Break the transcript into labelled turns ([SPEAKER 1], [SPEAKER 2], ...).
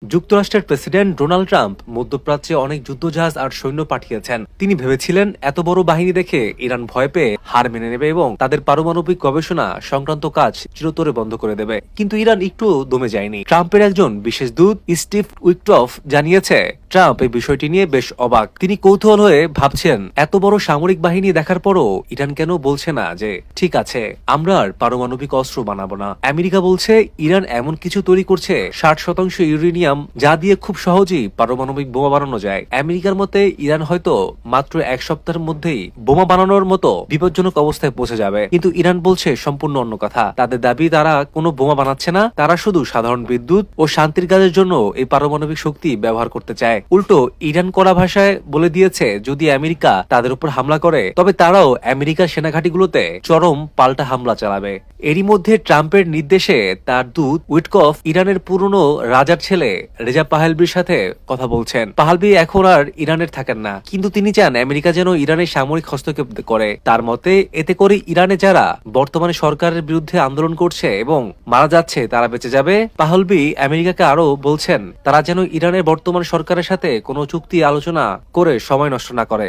[SPEAKER 1] যুক্তরাষ্ট্রের president Donald Trump মধ্যপ্রাচ্যে অনেক যুদ্ধজাহাজ আর সৈন্য পাঠিয়েছেন। তিনি ভেবেছিলেন এত বড় বাহিনী দেখে ইরান ভয় পেয়ে হার মেনে নেবে এবং তাদের পারমাণবিক গবেষণা সংক্রান্ত কাজ চিরতরে বন্ধ করে দেবে। কিন্তু ইরান একটু দমে যায়নি। ট্রাম্পের একজন বিশেষ দূত স্টিভ উইটকফ জানিয়েছে, ট্রাম্প এই বিষয়টি নিয়ে বেশ অবাক। তিনি কৌতূহল হয়ে ভাবছেন, এত বড় সামরিক বাহিনী দেখার পরও ইরান কেন বলছে না যে ঠিক আছে, আমরা আর পারমাণবিক অস্ত্র বানাবো না। আমেরিকা বলছে ইরান এমন কিছু তৈরি করছে 60% ইউরেনিয়াম, যা দিয়ে খুব সহজেই পারমাণবিক বোমা বানানো যায়। আমেরিকার মতে ইরান হয়তো মাত্র এক সপ্তাহের মধ্যেই বোমা বানানোর মতো বিপজ্জনক অবস্থায় পৌঁছে যাবে। কিন্তু ইরান বলছে সম্পূর্ণ অন্য কথা। তাদের দাবি তারা কোনো বোমা বানাচ্ছে না, তারা শুধু সাধারণ বিদ্যুৎ ও শান্তির কাজের জন্য এই পারমাণবিক শক্তি ব্যবহার করতে চায়। উল্টো ইরান কড়া ভাষায় বলে দিয়েছে, যদি আমেরিকা তাদের উপর হামলা করে তবে তারাও আমেরিকার সেনাঘাঁটিগুলোতে চরম পাল্টা হামলা চালাবে। এরই মধ্যে ট্রাম্পের নির্দেশে তার দূত উইটকফ ইরানের পুরনো রাজার ছেলে রেজা পাহলভির সাথে কথা বলছেন। পাহলভি এখন আর ইরানের থাকেন না, কিন্তু তিনি চান আমেরিকা যেন ইরানের সামরিক হস্তক্ষেপ করে। তার মতে এতে করে ইরানে যারা বর্তমানে সরকারের বিরুদ্ধে আন্দোলন করছে এবং মারা যাচ্ছে তারা বেঁচে যাবে। পাহলভি আমেরিকাকে আরো বলছেন, তারা যেন ইরানের বর্তমান সরকারের সাথে কোনো চুক্তি আলোচনা করে সময় নষ্ট না করে।